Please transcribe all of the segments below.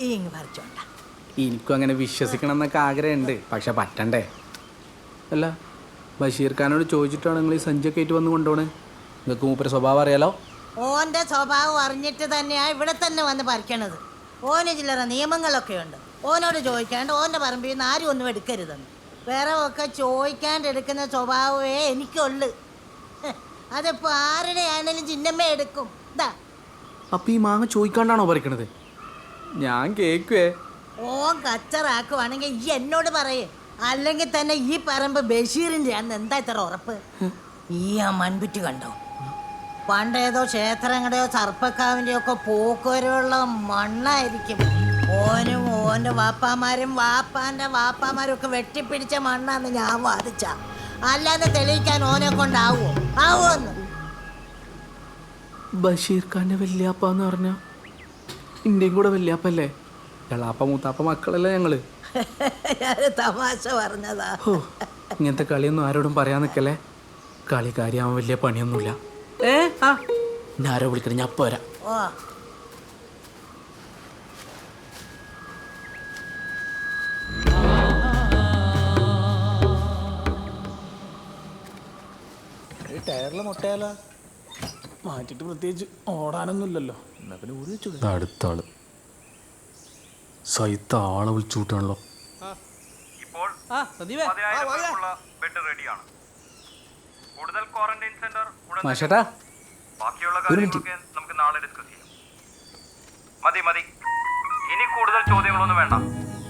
ഇങ്ങ് പറിച്ചോണ്ട. എനിക്കും അങ്ങനെ വിശ്വസിക്കണം എന്നൊക്കെ ആഗ്രഹമുണ്ട്, പക്ഷെ പറ്റണ്ടേ. അല്ല, ബഷീർ ഖാനോട് ചോദിച്ചിട്ടാണ് നിങ്ങൾ ഈ സഞ്ചൊക്കെ ആയിട്ട് വന്ന് കൊണ്ടുപോണേ? നിങ്ങൾക്ക് മൂപ്പര് സ്വഭാവം അറിയാലോ. ഓൻ്റെ സ്വഭാവം അറിഞ്ഞിട്ട് തന്നെയാണ് ഇവിടെ തന്നെ വന്ന് പറിക്കണത്. ഓന് ചില്ലറ നിയമങ്ങളൊക്കെ ഉണ്ട്. ഓനോട് ചോദിക്കാണ്ട് ഓൻ്റെ പറമ്പിൽ നിന്ന് ആരും ഒന്നും എടുക്കരുതെന്ന്. വേറെ ഒക്കെ ചോദിക്കാണ്ട് എടുക്കുന്ന സ്വഭാവമേ എനിക്കുള്ളു. അതിപ്പോൾ ആരുടെ ആണെങ്കിലും ചിന്നമ്മ എടുക്കും. ഇതാ. അപ്പം ഈ മാങ്ങ ചോദിക്കാണ്ടാണോ പറിക്കണത്? ഞാൻ കേക്കുവേ. ഓൻ കച്ചറാക്കുവാണെങ്കിൽ ഈ എന്നോട് പറയേ. അല്ലെങ്കിൽ തന്നെ ഈ പറമ്പ് ബഷീറിൻ്റെ ആണെന്ന് എന്താ ഇത്ര ഉറപ്പ്? ഈ ആ മൺകുറ്റി കണ്ടോ? പണ്ടേതോ ക്ഷേത്രങ്ങളുടെയോ സർപ്പക്കാവിൻ്റെയോ ഒക്കെ പോക്കുവരവുള്ള മണ്ണായിരിക്കും. ഓനും ഓൻ്റെ വാപ്പാമാരും വാപ്പാൻ്റെ വാപ്പാമാരും ഒക്കെ വെട്ടിപ്പിടിച്ച മണ്ണാന്ന് ഞാൻ വാദിച്ച. അല്ലാതെ തെളിയിക്കാൻ ഓനെ കൊണ്ടാവോ? ആവോന്ന്? ബഷീർ ഖാൻ്റെ വല്യാപ്പ എന്ന് പറഞ്ഞാൽ ഇന്ത്യയും കൂടെ വല്യാപ്പല്ലേ? എളാപ്പ മൂത്താപ്പ മക്കളല്ലേ ഞങ്ങള്. തമാശ പറഞ്ഞതാ. ഇങ്ങനത്തെ കളിയൊന്നും ആരോടും പറയാൻ നിൽക്കല്ലേ. കളി കാര്യമാവാൻ വലിയ പണിയൊന്നുമില്ല. ഞാൻ ആരോ വിളിക്കണം, ഞാൻ അപ്പം വരാം. ഓ ടയറിൽ മുട്ടയാലോ മാറ്റിട്ട് പ്രത്യേകിച്ച് ഓടാനൊന്നുമില്ലല്ലോ. അടുത്ത ആള് സൈത്ത ആളെ വിളിച്ചു കൂട്ടാണല്ലോ. മാഷേട്ടാ, നമുക്ക് നാളെ ഡിസ്കസ് ചെയ്യാം. മതി, ഇനി കൂടുതൽ ചോദ്യങ്ങളൊന്നും വേണ്ട.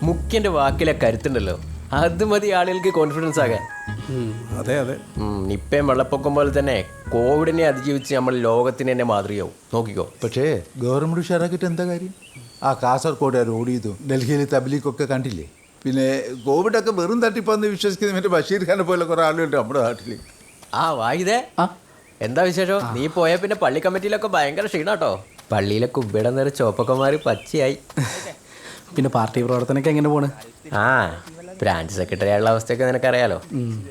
മുഖ്യന്റെ വാക്കിലെ കരുത്തുണ്ടല്ലോ, അത് മതി ആളുകൾക്ക് കോൺഫിഡൻസ് ആകാൻ. അതെ നിപ്പയും വെള്ളപ്പൊക്കം പോലെ തന്നെ കോവിഡിനെ അതിജീവിച്ച് നമ്മൾ ലോകത്തിന് തന്നെ മാതൃകയാവും. നോക്കിക്കോ. പക്ഷേ ഗവൺമെന്റ് ഉഷാറാക്കിയിട്ട് എന്താ കാര്യം? ആ കാസർഗോഡ് റോഡ് ചെയ്തു, ഡൽഹിയിൽ തബ്ലീഗൊക്കെ കണ്ടില്ലേ? പിന്നെ കോവിഡൊക്കെ വെറും തട്ടിപ്പാന്ന് വിശ്വസിക്കുന്ന മറ്റേ ബഷീർ ഖാനെ പോലെ കുറെ ആളുകളുണ്ട് നമ്മുടെ നാട്ടിൽ. വായിതേ എന്താ വിശേഷം? നീ പോയ പിന്നെ പള്ളി കമ്മിറ്റിയിലൊക്കെ ഭയങ്കര ക്ഷീണാട്ടോ. പള്ളിയിലെ കുബ്ബയുടെ നേരെ ചോപ്പക്കന്മാര് പച്ചയായി. പിന്നെ പാർട്ടി പ്രവർത്തനമൊക്കെ എങ്ങനെ പോണ്? ബ്രാഞ്ച് സെക്രട്ടറി ആയുള്ള അവസ്ഥയൊക്കെ നിനക്കറിയാലോ.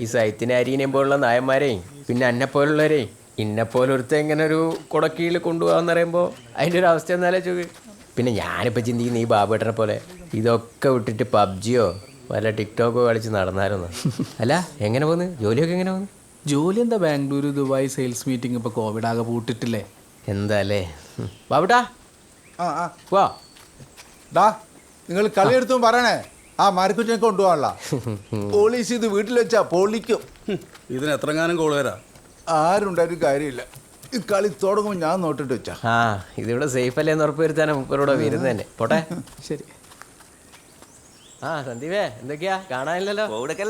ഈ സൈറ്റിനെ അരിയനെയും പോലുള്ള നായന്മാരെയും പിന്നെ അന്നെപ്പോലുള്ളവരെയും ഇന്നെപ്പോലെ ഒരുത്ത ഇങ്ങനെ ഒരു കുടക്കീഴിൽ കൊണ്ടുപോകാന്ന് പറയുമ്പോൾ അതിൻ്റെ ഒരു അവസ്ഥ എന്നാലേ ചോദി. പിന്നെ ഞാനിപ്പോൾ ചിന്തിക്കുന്ന ഈ ബാബുവേട്ടനെ പോലെ ഇതൊക്കെ വിട്ടിട്ട് പബ്ജിയോ വല്ല ടിക്ടോക്കോ കളിച്ച് നടന്നായിരുന്നു. അല്ല, എങ്ങനെ പോന്ന്? ജോലിയൊക്കെ എങ്ങനെ പോന്ന്? ജോലി എന്താ, ബാംഗ്ലൂരു ദുബായ് സെയിൽസ് മീറ്റിംഗ്. ഇപ്പോൾ കോവിഡ് ആകെ പൂട്ടിട്ടില്ലേ? എന്താ അല്ലേ ബാബുട്ടാ. വാ നിങ്ങൾ കളിയെടുത്തും പറയണേ. ആ മാർക്കുറ്റിനെ കൊണ്ടുപോകാനുള്ള പോലീസ് ഇത് വീട്ടിൽ വെച്ചാ പൊളിക്കും. ഇതിന് എത്രങ്ങാനും കോള് വരാം. ആരുണ്ടായിട്ടും കാര്യമില്ല. ഈ കളി തുടങ്ങുമ്പോൾ ഞാൻ നോട്ടിട്ട് വെച്ചാ. ഇതിവിടെ സേഫ് അല്ലേന്ന് ഉറപ്പ് വരുത്താനും ഇവരോട് വരുന്നത് തന്നെ. പോട്ടെ, ശരി. സന്ദീപേ, എന്തൊക്കെയാ കാണാനില്ലല്ലോ? കോവിഡൊക്കെ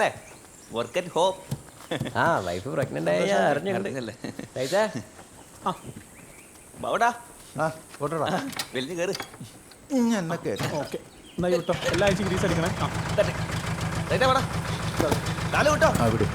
work at home. Wife pregnant ആയ അറിഞ്ഞില്ലേ? ബാവടാ പോട്ടടാ, വലിയ കയറ്. എന്നെ കേട്ടോ. ഓക്കെ, എന്നാ കേട്ടോ, എല്ലാ ആഴ്ച ഗ്രീസ് അടിക്കണേ. കാല് വിട്ടോ. അവിടെ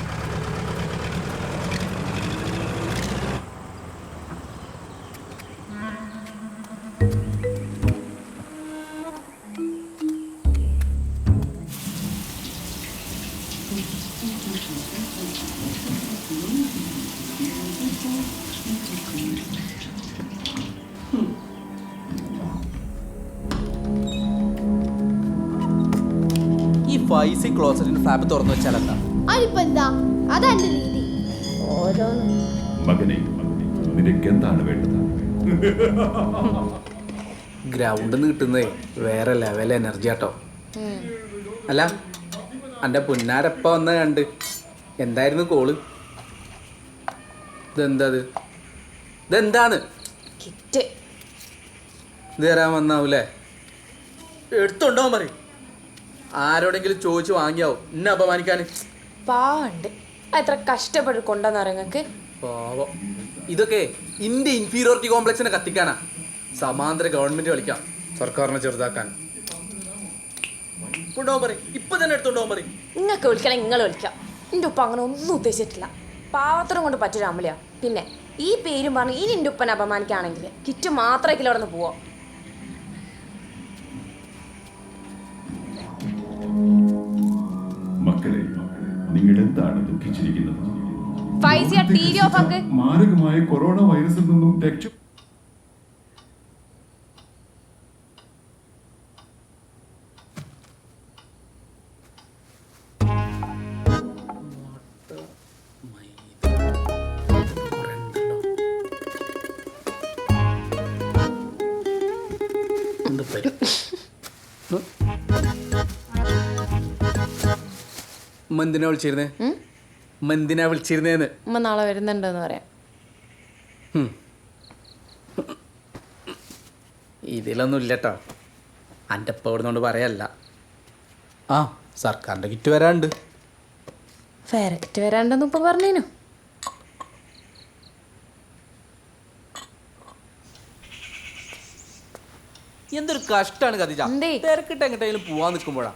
ഈ ഫൈസി ക്ലോസറ്റിന് ഫ്ലാപ്പ് തുറന്നു വെച്ചാലെന്താ? അതിപ്പെന്താ, അതാണ് രീതി. മകനെ, നിനക്ക് എന്താണ് വേണ്ടത്? ഗ്രൗണ്ടിൽ നിന്ന് കിട്ടുന്നേ വേറെ ലെവൽ എനർജി ആട്ടോ. അല്ല, എൻ്റെ പുന്നാരപ്പ വന്ന കണ്ട് എന്തായിരുന്നു കോള്? ഇതെന്താന്ന് ഇത് തരാൻ വന്നാവൂലേ? എടുത്തുണ്ടോ പറയും. ആരോടെങ്കിലും ചോദിച്ചു വാങ്ങിയാവും എന്നെ അപമാനിക്കാൻ. പാവണ്ട്, എത്ര കഷ്ടപ്പെട്ട് കൊണ്ടുവന്നറിയങ്ങൾക്ക്. പാവം. ഇതൊക്കെ ഇന്ത്യ ഇൻഫീരിയോറിറ്റി കോംപ്ലക്സിനെ കത്തിക്കാനാ. സമാന്തര ഗവൺമെന്റ് കളിക്കാം സർക്കാരിനെ ചെറുതാക്കാൻ. കൊണ്ടുപോകാൻ പറയും, ഇപ്പൊ തന്നെ എടുത്തുകൊണ്ടുപോകാൻ പറയും. നിങ്ങൾക്ക് വിളിക്കണം, നിങ്ങൾ വിളിക്കാം. എൻ്റെ ഉപ്പ അങ്ങനെ ഒന്നും ഉദ്ദേശിച്ചിട്ടില്ല. പാവത്തരം കൊണ്ട് പറ്റൊരു അമലിയാ. പിന്നെ ഈ പേരും പറഞ്ഞ് ഇനി എൻ്റെ ഉപ്പനെ അപമാനിക്കുകയാണെങ്കിൽ കിറ്റ് മാത്രമേക്കില്ല അവിടെ നിന്ന് പോവാം. മക്കളെ, നിങ്ങൾ എന്താണ് ദുഃഖിച്ചിരിക്കുന്നത്? മാരകമായ കൊറോണ വൈറസിൽ നിന്നും എന്ത് തരും എന്തിനാ വിളിച്ചിരുന്നേ എന്തിനാ വിളിച്ചിരുന്നേന്ന് ഉമ്മ നാളെ വരുന്നുണ്ടെന്ന് പറയാം. ഇതിലൊന്നും ഇല്ലട്ടോ. എൻ്റെ ഇപ്പം ഇവിടുന്നോണ്ട് പറയല്ല. ആ സർക്കാരിൻ്റെ കിറ്റ് വരാണ്ട്. ഫെയറക്റ്റ് വരാണ്ടെന്ന് ഇപ്പൊ പറഞ്ഞേനു. എന്തൊരു കഷ്ടാണ് കതിജ. എന്തേ? തിരക്കിട്ട് എങ്ങോട്ടെങ്കിലും പോവാൻ നിൽക്കുമ്പോഴാ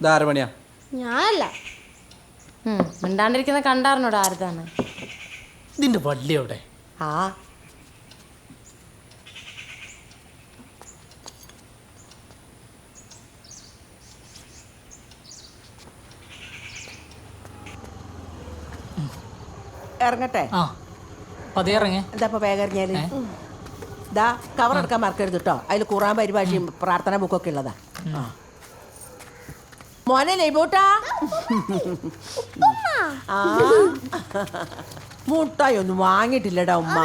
ധാരമണിയാ. ഞാനല്ല. മിണ്ടാണ്ടിരിക്കുന്ന കണ്ടാറിനോട് ആരുതാണ്? ഇതിൻ്റെ വള്ളി എവിടെ? ആ ഇറങ്ങട്ടെ. ആ പതിയെ ഇറങ്ങി. എന്താ ഇപ്പൊ വേഗം ഇറങ്ങിയാല്? ഇതാ കവർ എടുക്കാൻ മറക്കരുത് കേട്ടോ. അതിൽ ഖുറാൻ പരിഭാഷയും പ്രാർത്ഥന ബുക്കൊക്കെ ഉള്ളതാ. മോനെ നെയ്ബൂട്ടാ, മുട്ടായി ഒന്നും വാങ്ങിയിട്ടില്ലടാ ഉമ്മ.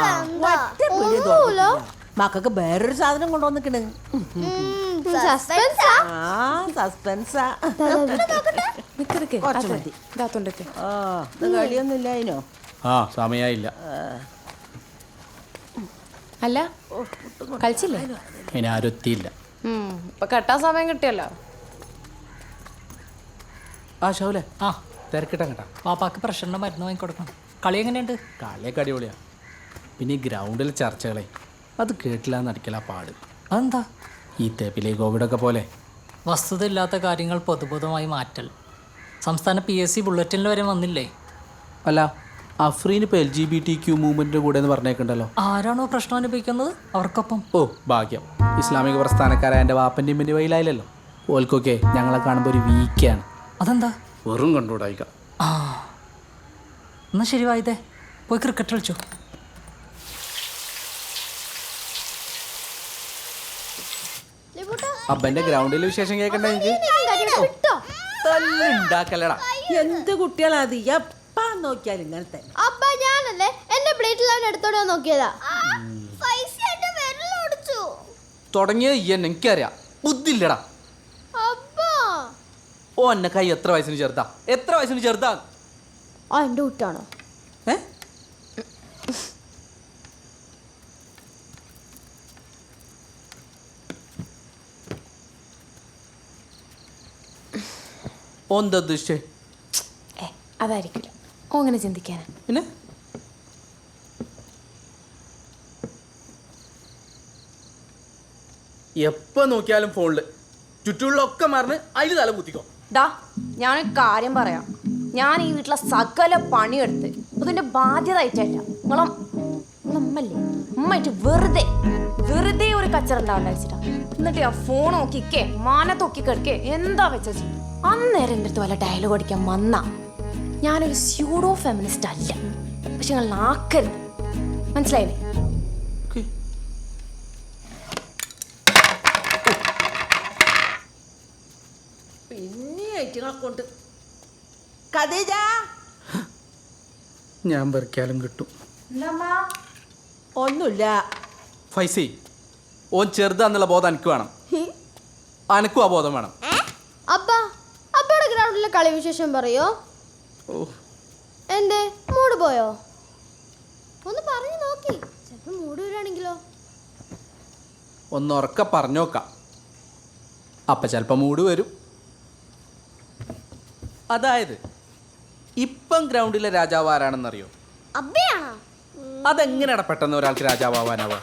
ഒറ്റ പിടി തുറന്നിട്ടില്ല. മക്കൾക്ക് വേറൊരു സാധനം കൊണ്ടുവന്നിക്കണ്. ആ സസ്പെൻസാ. കുറച്ച് മതി. ആ ഇത് കളിയൊന്നുമില്ല അതിനോ. ആ സമയായില്ല. അല്ല കളിച്ചില്ലേ? ഇനി ആരും എത്തിയില്ല. ഇപ്പൊ കെട്ടാൻ സമയം കിട്ടിയല്ലോ. ആ ഷൗലെ ആ തിരക്കിട്ടാ കേട്ടാ. പാപ്പാക്ക് പ്രഷറിന്റെ മരുന്ന് വാങ്ങിക്കൊടുക്കണം. കളി എങ്ങനെയുണ്ട്? കളിയൊക്കെ അടിപൊളിയാ. പിന്നെ ഈ ഗ്രൗണ്ടിൽ ചർച്ചകളെ അത് കേട്ടില്ല എന്നടിക്കലാ പാട്. അതെന്താ? ഈ തേപ്പിലെ കോവിഡൊക്കെ പോലെ വസ്തുത ഇല്ലാത്ത കാര്യങ്ങൾ പൊതുബോധമായി മാറ്റൽ. സംസ്ഥാന PSC ബുള്ളറ്റിനിൽ വരെ വന്നില്ലേ? അല്ല അഫ്രീൻ ഇപ്പോൾ LGBTQ മൂവ്മെൻറ്റിൻ്റെ കൂടെ എന്ന് പറഞ്ഞേക്കുണ്ടല്ലോ. ആരാണോ പ്രശ്നം അനുഭവിക്കുന്നത് അവർക്കൊപ്പം. ഓ ഭാഗ്യം. ഇസ്ലാമിക പ്രസ്ഥാനക്കാരായ എൻ്റെ വാപ്പൻ്റെ ഇമ്മൻ്റെ വയിലായില്ലല്ലോ. ഓൽക്കൊക്കെ ഞങ്ങളെ കാണുമ്പോൾ ഒരു വീക്കാണ്. അതെന്താ? വെറും കണ്ടുകൂടായിക്ക. ആ എന്നാ ശരി വായിതേ, പോയി ക്രിക്കറ്റ് കളിച്ചു. അബ്ബൻ്റെ ഗ്രൗണ്ടിൽ വിശേഷം കേൾക്കണ്ട എനിക്ക്. തല്ലുണ്ടാക്കല്ലടാ. എന്ത് കുട്ടികളാ അത്? എപ്പാ നോക്കിയാലും ഇങ്ങനെ തന്നെ. അപ്പ ഞാനല്ലേ എന്റെ പ്ലേറ്റിൽ അവൻ എടുത്തോണ്ട് നോക്കിയതാ. തുടങ്ങിയത് ഈ എന്നെ എനിക്കറിയാം. ബുദ്ധില്ലടാ. ഓ എന്നെ കൈ എത്ര വയസ്സിന് ചെറുതാ? എത്ര വയസ്സിന് ചെറുതാ? ആ എന്റെ കുട്ടാണോ? ഏ ഓന്താ ഉദ്ദേശിച്ചേ? അതായിരിക്കില്ല. ഓ അങ്ങനെ ചിന്തിക്കാനാ. പിന്നെ എപ്പോ നോക്കിയാലും ഫോണില് ചുറ്റുള്ളൊക്കെ മറന്ന് അതിൽ തല കുത്തിക്കോ. ഡാ ഞാനൊരു കാര്യം പറയാം. ഞാൻ ഈ വീട്ടിലെ സകല പണിയെടുത്ത് അതിന്റെ ബാധ്യത ആയിട്ടല്ല. നിങ്ങളമ്മല്ലേ ഉമ്മയായിട്ട് വെറുതെ ഒരു കച്ചറ ഉണ്ടാവണ്ടാച്ചിട്ടാ. എന്നിട്ട് ആ ഫോൺ നോക്കിക്കേ മാനത്തൊക്കി കിടക്കേ എന്താ വെച്ചാ അന്നേരം എൻ്റെ അടുത്ത് വല്ല ഡയലോഗ് അടിക്കാൻ വന്നാ. ഞാനൊരു സ്യൂഡോ ഫെമിനിസ്റ്റ് അല്ല. പക്ഷെ നിങ്ങൾ നാക്കരുത്, മനസ്സിലായില്ലേ? കൊണ്ട് ഖദീജ ഞാൻ വെറുക്കാലും കിട്ടും. ഒന്നുമില്ല. ഫൈസി ഓൻ ചെറുതാന്നുള്ള ബോധം എനിക്ക് വേണം. അനക്കും ആ ബോധം വേണം. അപ്പയുടെ ഗ്രൗണ്ടിലെ കളി വിശേഷം പറയോ? എന്തേ മൂഡ് പോയോ? ഒന്ന് പറഞ്ഞു നോക്കി, ചിലപ്പോ മൂഡ് വരാണെങ്കിലോ? ഒന്ന് ഉറക്ക പറഞ്ഞോക്കാം. അപ്പം ചിലപ്പോൾ മൂഡ് വരും. അതായത് ഇപ്പം ഗ്രൗണ്ടിലെ രാജാവ് ആരാണെന്നറിയോ? അബ്ബയാണോ? അതെങ്ങനെയാണ് പെട്ടെന്ന് ഒരാൾക്ക് രാജാവാനാവുക?